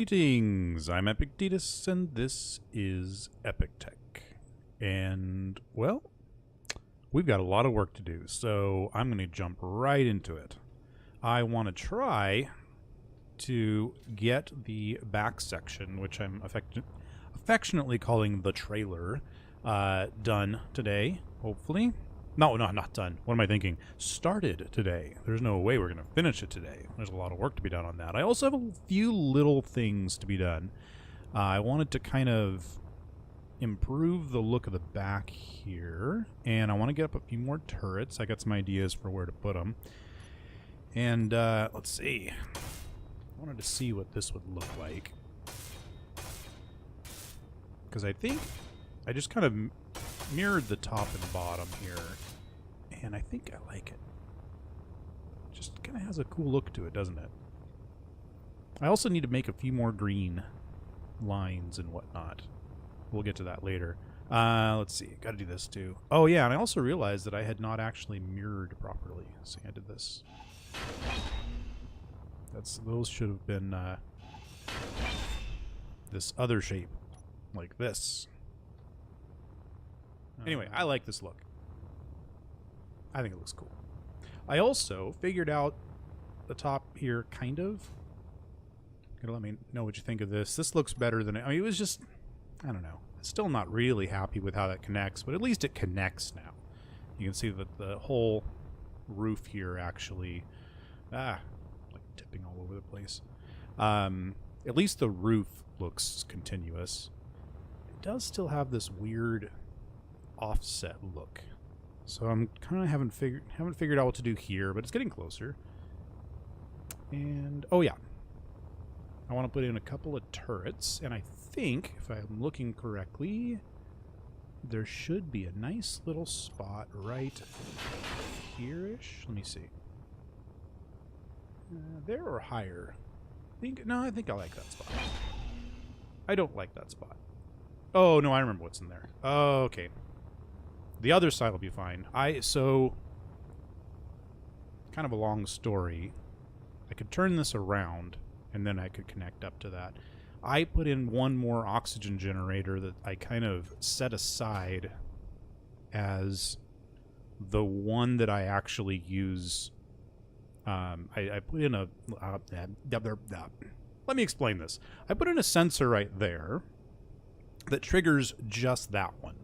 Greetings, I'm Epictetus, and this is Epic Tech. And, well, we've got a lot of work to do, so I'm going to jump right into it. I want to try to get the back section, which I'm affectionately calling the trailer, done today, hopefully. No, not done. What am I thinking? Started today. There's no way we're going to finish it today. There's a lot of work to be done on that. I also have a few little things to be done. I wanted to kind of improve the look of the back here, and I want to get up a few more turrets. I got some ideas for where to put them. And let's see. I wanted to see what this would look like, because I think I just kind of mirrored the top and bottom here, and I think I like it. Just kind of has a cool look to it, doesn't it? I also need to make a few more green lines and whatnot. We'll get to that later. Let's see, got to do this too. Oh yeah, and I also realized that I had not actually mirrored properly. See, I did this. Those should have been this other shape, like this. Anyway, I like this look. I think it looks cool. I also figured out the top here, kind of. You gotta let me know what you think of this. This looks better than it. I mean, it was just, I don't know. Still not really happy with how that connects, but at least it connects now. You can see that the whole roof here actually, like tipping all over the place. At least the roof looks continuous. It does still have this weird offset look, so I'm kind of haven't figured out what to do here, but it's getting closer. And oh yeah, I want to put in a couple of turrets, and I think if I'm looking correctly, there should be a nice little spot right here-ish. Let me see. There or higher? I think I like that spot. I don't like that spot. Oh no, I remember what's in there. Oh, okay. The other side will be fine. So, kind of a long story. I could turn this around, and then I could connect up to that. I put in one more oxygen generator that I kind of set aside as the one that I actually use. I put in a... let me explain this. I put in a sensor right there that triggers just that one.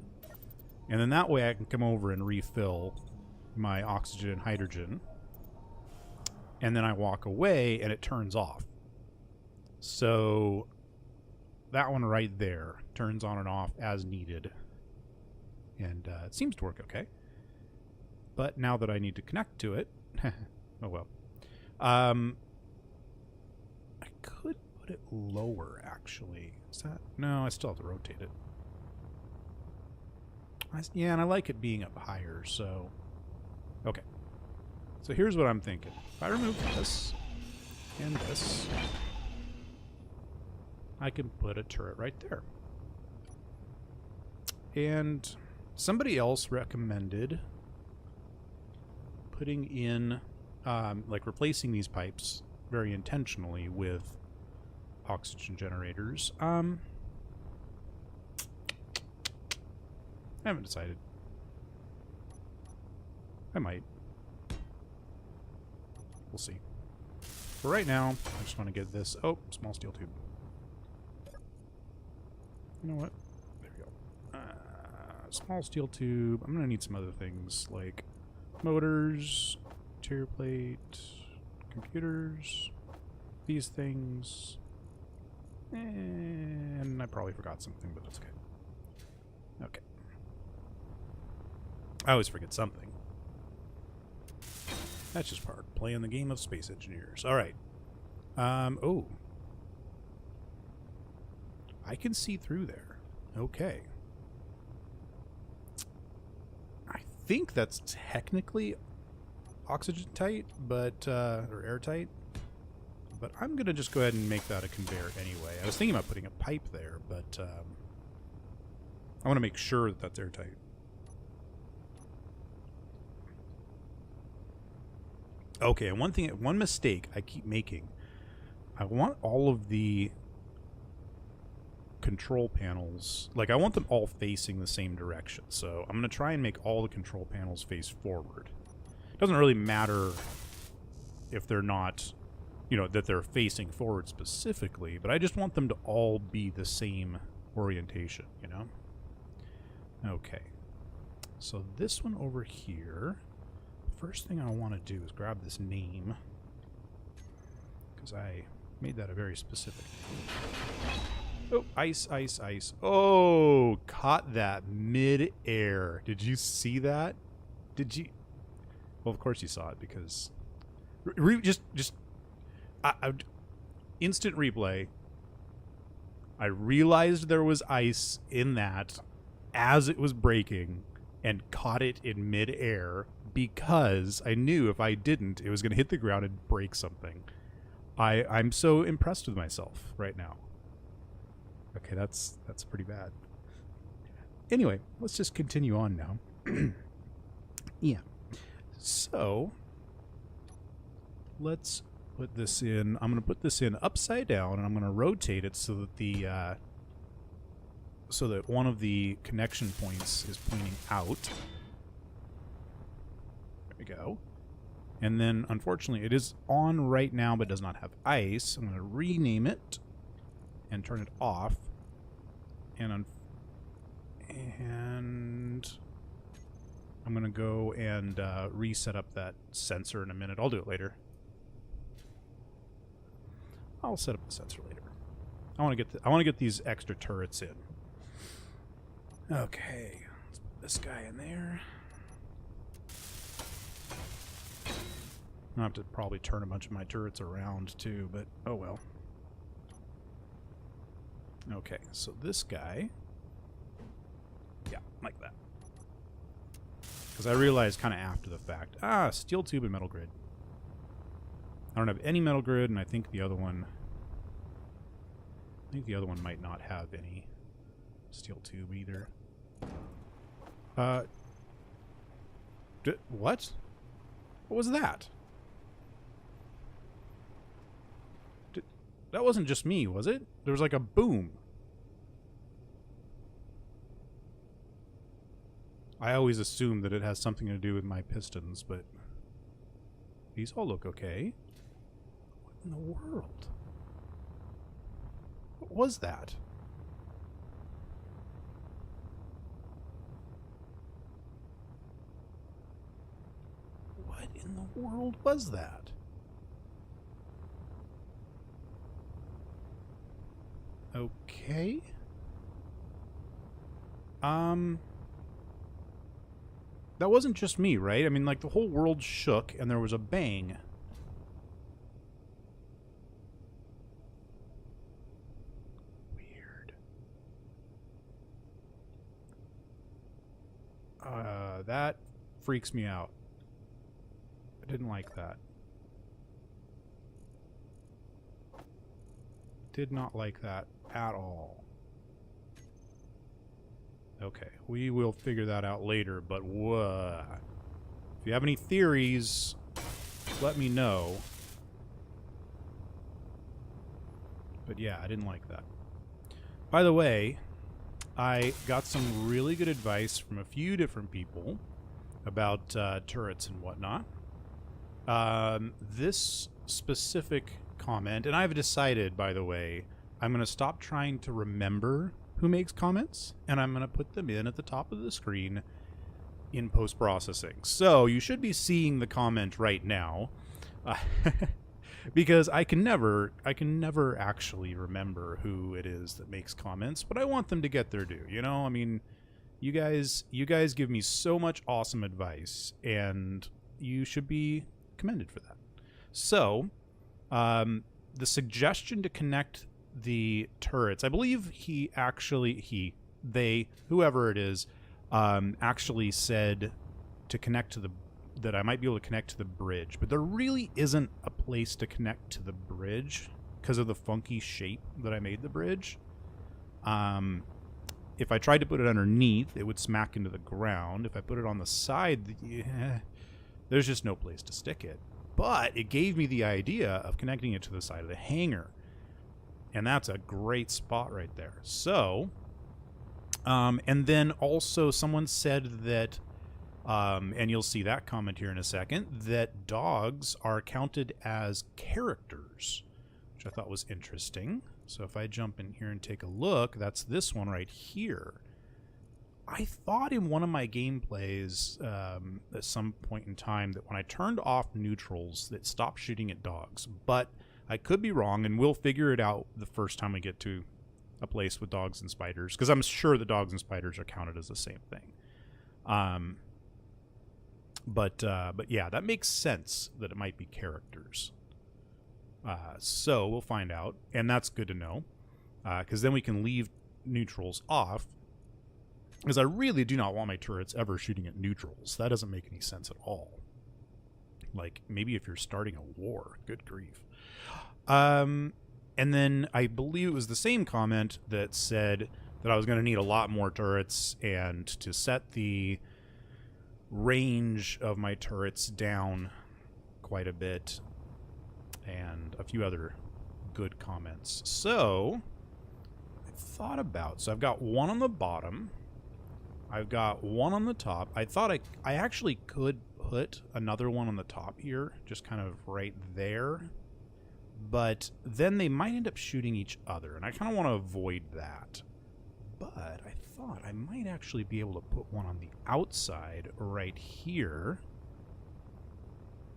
And then that way I can come over and refill my oxygen and hydrogen. And then I walk away and it turns off. So that one right there turns on and off as needed. And it seems to work okay. But now that I need to connect to it, oh well. I could put it lower actually. Is that? No, I still have to rotate it. Yeah, and I like it being up higher, so... Okay. So here's what I'm thinking. If I remove this and this, I can put a turret right there. And somebody else recommended putting in, like replacing these pipes very intentionally with oxygen generators. I haven't decided. I might. We'll see. For right now, I just want to get this. Oh, small steel tube. You know what? There we go. Small steel tube. I'm going to need some other things like motors, interior plate, computers, these things. And I probably forgot something, but that's okay. Okay. I always forget something. That's just part of playing the game of space engineers. All right. Oh. I can see through there. Okay. I think that's technically oxygen tight, but or airtight. But I'm gonna just go ahead and make that a conveyor anyway. I was thinking about putting a pipe there, but I want to make sure that that's airtight. Okay, and one mistake I keep making, I want all of the control panels, like I want them all facing the same direction. So I'm going to try and make all the control panels face forward. It doesn't really matter if they're not, you know, that they're facing forward specifically, but I just want them to all be the same orientation, you know? Okay. So this one over here, first thing I want to do is grab this name, because I made that a very specific name. Oh, ice, ice, ice. Oh, caught that mid-air. Did you see that? Did you? Well, of course you saw it, because... instant replay. I realized there was ice in that as it was breaking and caught it in mid-air because I knew if I didn't, it was going to hit the ground and break something. I'm so impressed with myself right now. Okay, that's pretty bad. Anyway, let's just continue on now. Yeah. So, let's put this in. I'm going to put this in upside down, and I'm going to rotate it so that the so that one of the connection points is pointing out. There we go. And then, unfortunately, it is on right now, but does not have ice. I'm going to rename it and turn it off. And I'm going to go and reset up that sensor in a minute. I'll do it later. I'll set up the sensor later. I want to get these extra turrets in. Okay, let's put this guy in there. I'll have to probably turn a bunch of my turrets around too, but oh well. Okay, so this guy, yeah, like that. Because I realized kind of after the fact, steel tube and metal grid. I don't have any metal grid, and I think the other one might not have any steel tube either. What? What was that? That wasn't just me, was it? There was like a boom. I always assume that it has something to do with my pistons, but these all look okay. What in the world? What was that? What in the world was that? Okay. That wasn't just me, right? I mean, like, the whole world shook and there was a bang. Weird. That freaks me out. I didn't like that. Did not like that at all. Okay, we will figure that out later, but if you have any theories, let me know. But yeah, I didn't like that. By the way, I got some really good advice from a few different people about turrets and whatnot. This specific comment, and I've decided, by the way, I'm going to stop trying to remember who makes comments, and I'm going to put them in at the top of the screen in post-processing. So you should be seeing the comment right now, because I can never actually remember who it is that makes comments, but I want them to get their due. You know, I mean, you guys give me so much awesome advice, and you should be commended for that. So, the suggestion to connect the turrets, I believe whoever it is, actually said to connect to that I might be able to connect to the bridge, but there really isn't a place to connect to the bridge because of the funky shape that I made the bridge. If I tried to put it underneath, it would smack into the ground. If I put it on the side, there's just no place to stick it. But it gave me the idea of connecting it to the side of the hangar. And that's a great spot right there. So, and then also someone said that, and you'll see that comment here in a second, that dogs are counted as characters, which I thought was interesting. So if I jump in here and take a look, that's this one right here. I thought in one of my gameplays at some point in time that when I turned off neutrals, it stopped shooting at dogs. But I could be wrong, and we'll figure it out the first time we get to a place with dogs and spiders, because I'm sure the dogs and spiders are counted as the same thing. But yeah, that makes sense that it might be characters. So we'll find out, and that's good to know, because then we can leave neutrals off, because I really do not want my turrets ever shooting at neutrals. That doesn't make any sense at all. Like, maybe if you're starting a war. Good grief. And then I believe it was the same comment that said that I was going to need a lot more turrets, and to set the range of my turrets down quite a bit, and a few other good comments. So I thought about, so I've got one on the bottom, I've got one on the top. I thought I actually could put another one on the top here, just kind of right there, but then they might end up shooting each other, and I kind of want to avoid that. But I thought I might actually be able to put one on the outside right here.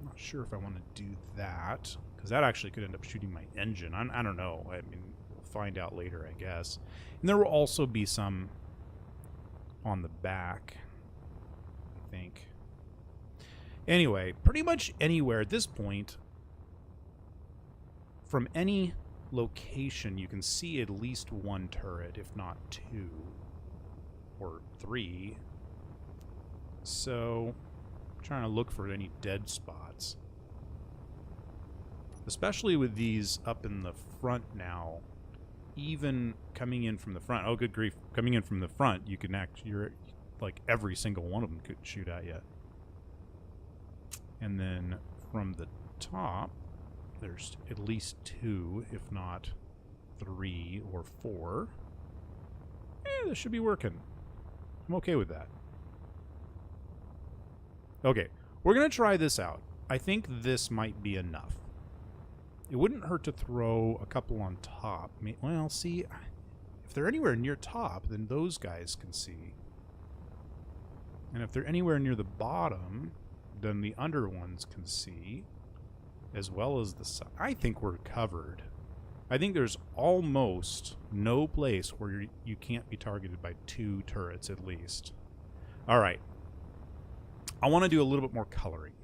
I'm not sure if I want to do that, because that actually could end up shooting my engine. I don't know. I mean, we'll find out later, I guess. And there will also be some on the back, I think. Anyway, pretty much anywhere at this point, from any location, you can see at least one turret, if not two or three. So I'm trying to look for any dead spots, especially with these up in the front now. Even coming in from the front, oh good grief, coming in from the front, you can you're like every single one of them could shoot at you. And then from the top, there's at least two, if not three or four. This should be working. I'm okay with that. Okay, we're going to try this out. I think this might be enough. It wouldn't hurt to throw a couple on top. Well, see, if they're anywhere near top, then those guys can see. And if they're anywhere near the bottom, then the under ones can see, as well as the side. I think we're covered. I think there's almost no place where you can't be targeted by two turrets at least. All right. I want to do a little bit more coloring.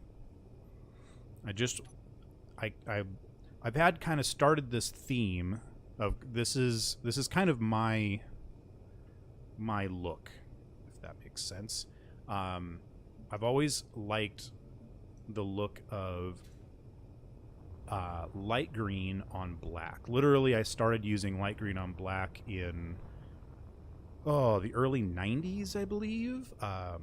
I've had kind of started this theme of this is kind of my look, if that makes sense. I've always liked the look of light green on black. Literally, I started using light green on black in the early 90s, I believe. I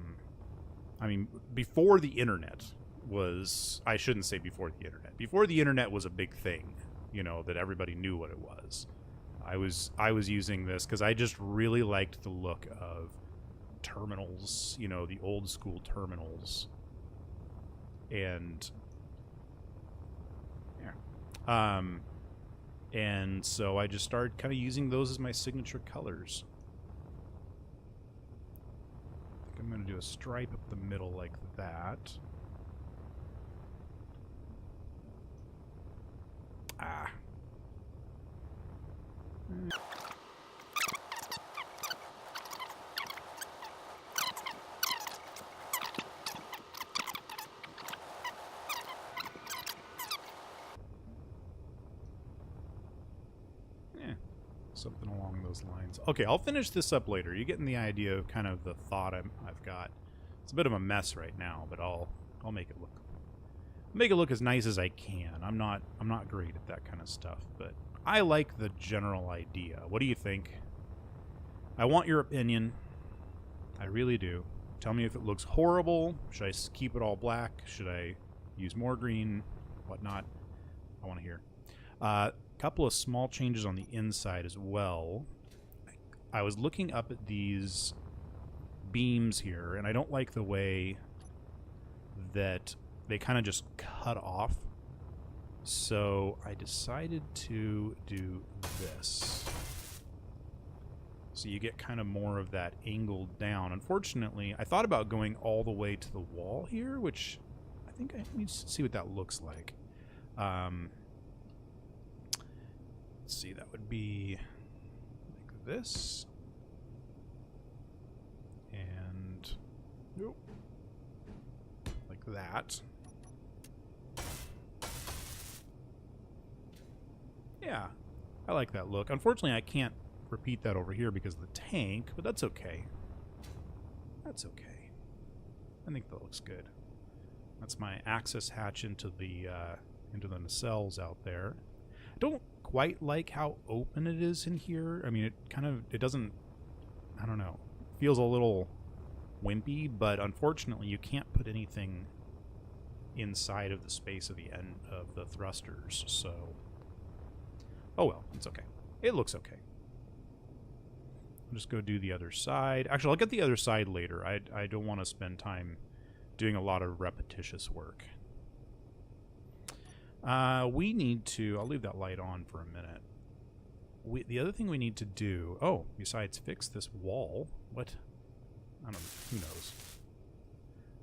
mean, before the internet was, I shouldn't say before the internet. Before the internet was a big thing, you know, that everybody knew what it was. I was using this because I just really liked the look of terminals, you know, the old school terminals. And yeah. And so I just started kind of using those as my signature colors. I think I'm going to do a stripe up the middle like that. Ah. Something along those lines. Okay, I'll finish this up later. You're getting the idea of kind of the thought I've got. It's a bit of a mess right now, but I'll make it look as nice as I can. I'm not great at that kind of stuff, but I like the general idea. What do you think? I want your opinion. I really do. Tell me if it looks horrible. Should I keep it all black? Should I use more green? Whatnot? I want to hear. couple of small changes on the inside as well. I was looking up at these beams here, and I don't like the way that they kind of just cut off. So I decided to do this. So you get kind of more of that angled down. Unfortunately, I thought about going all the way to the wall here, which I think I need to see what that looks like. Let's see, that would be like this. And nope, like that. Yeah, I like that look. Unfortunately, I can't repeat that over here because of the tank, but that's okay. That's okay. I think that looks good. That's my access hatch into the nacelles out there. I don't quite like how open it is in here. I mean, it doesn't, I don't know, feels a little wimpy, but unfortunately you can't put anything inside of the space of the end of the thrusters, so oh well, it's okay. It looks okay. I'll just go do the other side. Actually, I'll get the other side later. I don't want to spend time doing a lot of repetitious work. We need to... I'll leave that light on for a minute. The other thing we need to do... Oh, besides fix this wall. What? I don't know. Who knows?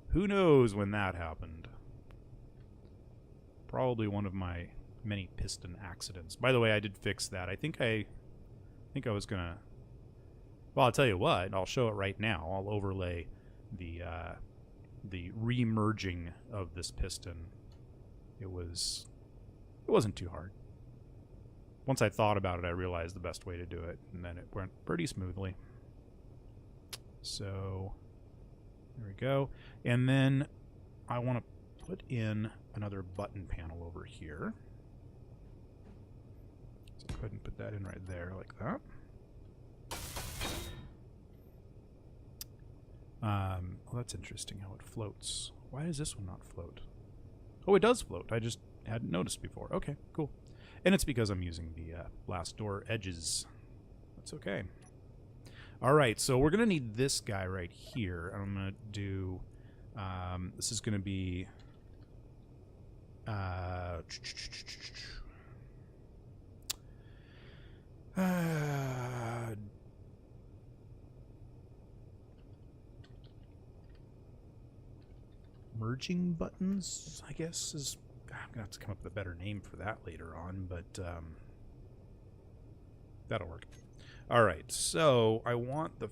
Who knows when that happened? Probably one of my many piston accidents. By the way, I did fix that. I think I was gonna... Well, I'll tell you what. I'll show it right now. I'll overlay the re-merging of this piston. It wasn't too hard. Once I thought about it, I realized the best way to do it, and then it went pretty smoothly. So there we go. And then I want to put in another button panel over here. So go ahead and put that in right there like that. Well, that's interesting how it floats. Why does this one not float? Oh, it does float. I just hadn't noticed before. Okay, cool. And it's because I'm using the blast door edges. That's okay. All right, so we're going to need this guy right here. I'm going to do... this is going to be... merging buttons, I guess, is... I'm going to have to come up with a better name for that later on, but that'll work. All right, so I want the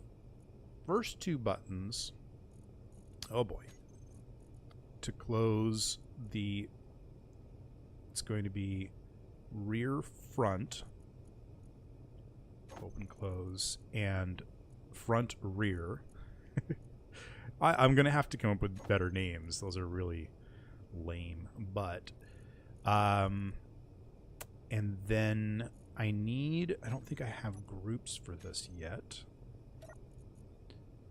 first two buttons, oh boy, to close the... It's going to be rear front, open, close, and front rear. I'm going to have to come up with better names. Those are really lame. But, and then I don't think I have groups for this yet.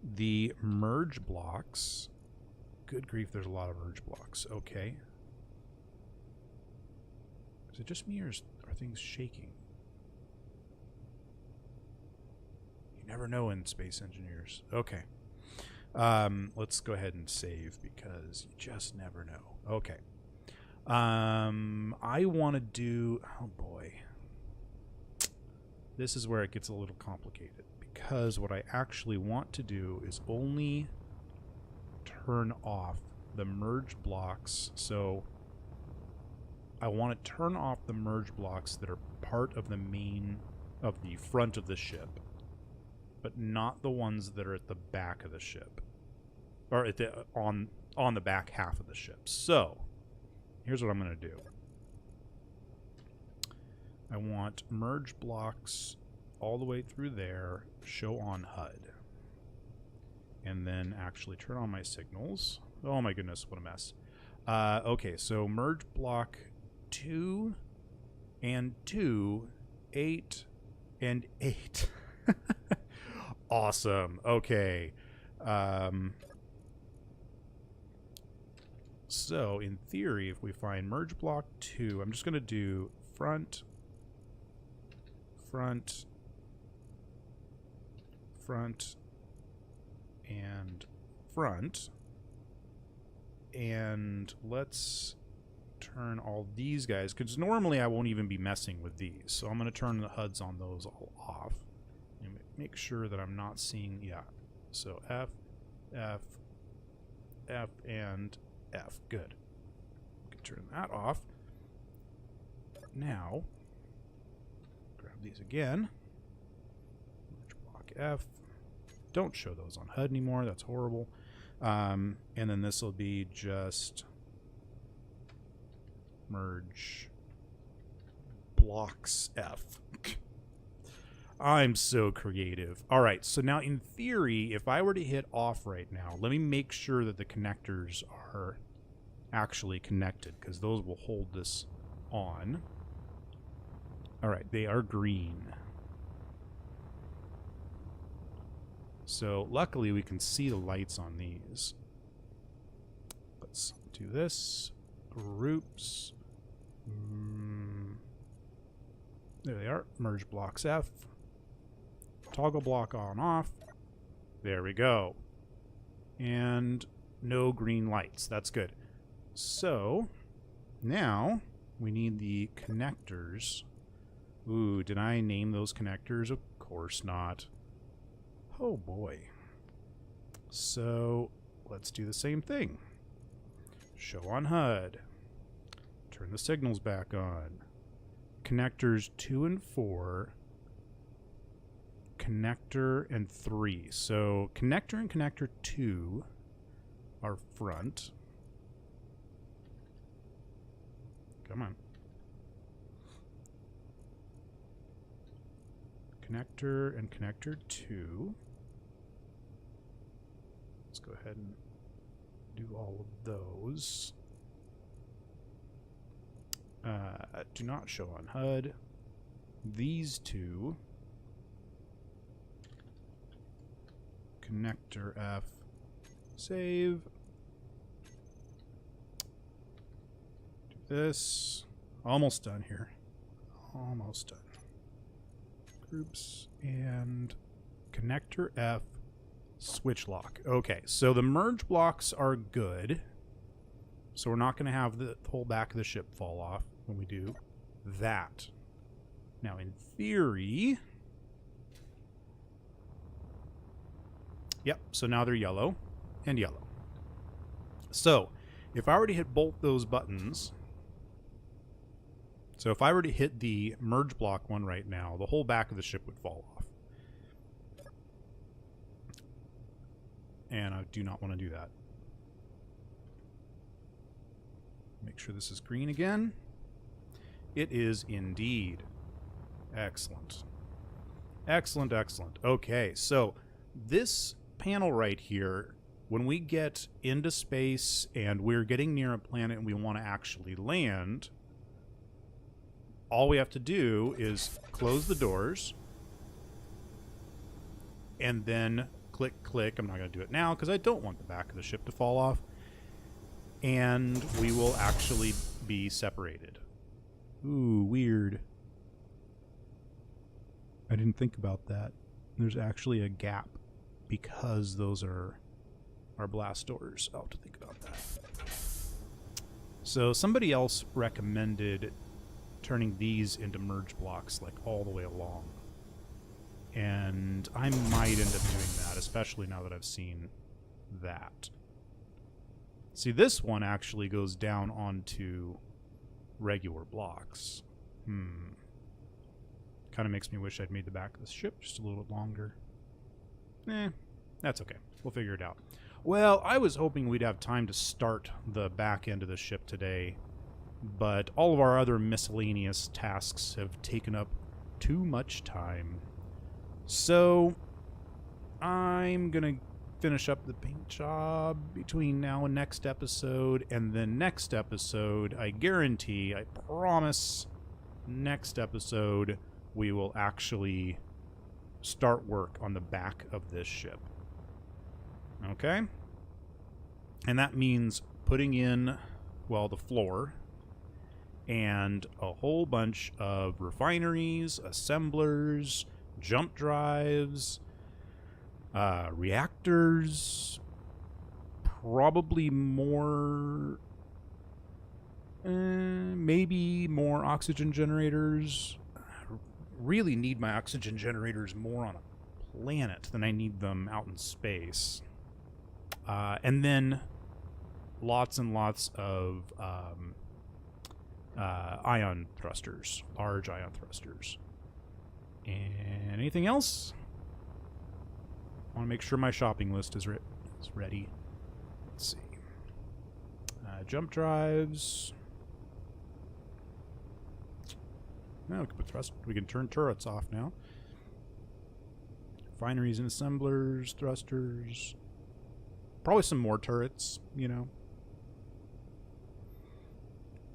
The merge blocks. Good grief, there's a lot of merge blocks. Okay. Is it just me or are things shaking? You never know in Space Engineers. Okay. Let's go ahead and save because you just never know. Okay. I want to do... Oh, boy. This is where it gets a little complicated because what I actually want to do is only turn off the merge blocks. So I want to turn off the merge blocks that are part of the front of the ship, but not the ones that are at the back of the ship, or at the on the back half of the ship. So here's what I'm going to do. I want merge blocks all the way through there, show on HUD, and then actually turn on my signals. Oh my goodness, what a mess. Okay, so merge block 2 and 2, 8 and 8. Awesome. Okay. So in theory, if we find merge block 2, I'm just going to do front front, front, and front. And let's turn all these guys, because normally I won't even be messing with these. So I'm going to turn the HUDs on those all off. And make sure that I'm not seeing, yeah. So F, F, F, and F. Good. We can turn that off. Now, grab these again. Merge block F. Don't show those on HUD anymore. That's horrible. And then this will be just merge blocks F. I'm so creative. All right, so now in theory, if I were to hit off right now, let me make sure that the connectors are actually connected, because those will hold this on. All right, they are green. So luckily we can see the lights on these. Let's do this. Groups. There they are. Merge blocks F. Toggle block on off. There we go. And no green lights. That's good. So now we need the connectors. Ooh, did I name those connectors? Of course not. Oh boy. So let's do the same thing. Show on HUD. Turn the signals back on. Connectors 2 and 4. Connector and 3. So connector and connector 2 are front. Come on. Connector and connector 2. Let's go ahead and do all of those. Do not show on HUD. These two. Connector F. Save. Do this. Almost done here. Almost done. Groups and connector F. Switch lock. Okay, so the merge blocks are good. So we're not going to have the whole back of the ship fall off when we do that. Now, in theory... Yep, so now they're yellow and yellow. So, if I were to hit both those buttons... So if I were to hit the merge block one right now, the whole back of the ship would fall off. And I do not want to do that. Make sure this is green again. It is indeed. Excellent. Excellent, excellent. Okay, so this panel right here, when we get into space and we're getting near a planet and we want to actually land, all we have to do is close the doors and then click, click. I'm not going to do it now because I don't want the back of the ship to fall off. And we will actually be separated. Ooh, weird. I didn't think about that. There's actually a gap because those are our blast doors. I'll have to think about that. So somebody else recommended turning these into merge blocks like all the way along. And I might end up doing that, especially now that I've seen that. See, this one actually goes down onto regular blocks. Kind of makes me wish I'd made the back of the ship just a little bit longer. That's okay. We'll figure it out. Well, I was hoping we'd have time to start the back end of the ship today, but all of our other miscellaneous tasks have taken up too much time. So, I'm going to finish up the paint job between now and next episode, and then next episode, I guarantee, I promise, next episode, we will actually start work on the back of this ship. Okay? And that means putting in, well, the floor, and a whole bunch of refineries, assemblers, jump drives, reactors, probably more, maybe more oxygen generators. Really need my oxygen generators more on a planet than I need them out in space. And then lots and lots of ion thrusters, large ion thrusters. And anything else? I want to make sure my shopping list is ready. Let's see. Jump drives. Now we can turn turrets off now. Refineries and assemblers, thrusters. Probably some more turrets, you know.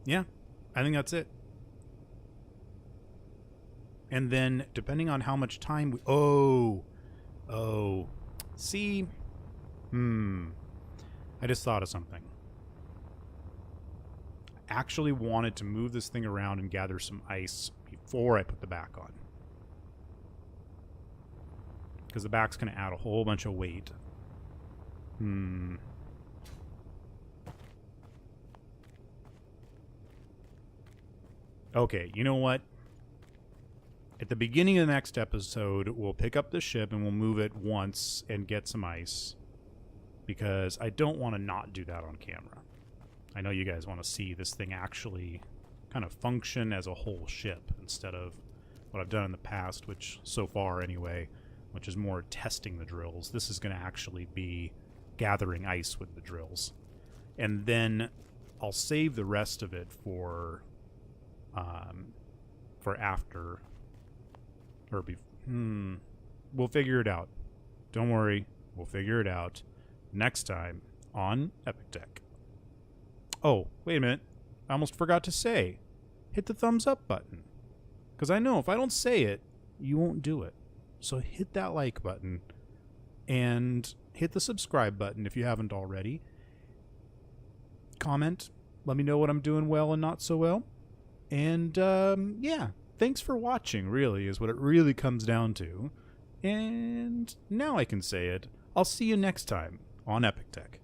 Yeah, I think that's it. And then, depending on how much time we... See? I just thought of something. I actually wanted to move this thing around and gather some ice before I put the back on. Because the back's going to add a whole bunch of weight. Okay, you know what? At the beginning of the next episode, we'll pick up the ship and we'll move it once and get some ice. Because I don't want to not do that on camera. I know you guys want to see this thing actually kind of function as a whole ship instead of what I've done in the past, which so far anyway, which is more testing the drills. This is going to actually be gathering ice with the drills. And then I'll save the rest of it for after, or we'll figure it out. Don't worry, we'll figure it out next time on Epic Tech. Oh, wait a minute. I almost forgot to say, hit the thumbs up button. Because I know if I don't say it, you won't do it. So hit that like button and hit the subscribe button if you haven't already. Comment. Let me know what I'm doing well and not so well. And, yeah. Thanks for watching, really, is what it really comes down to. And now I can say it. I'll see you next time on Epic Tech.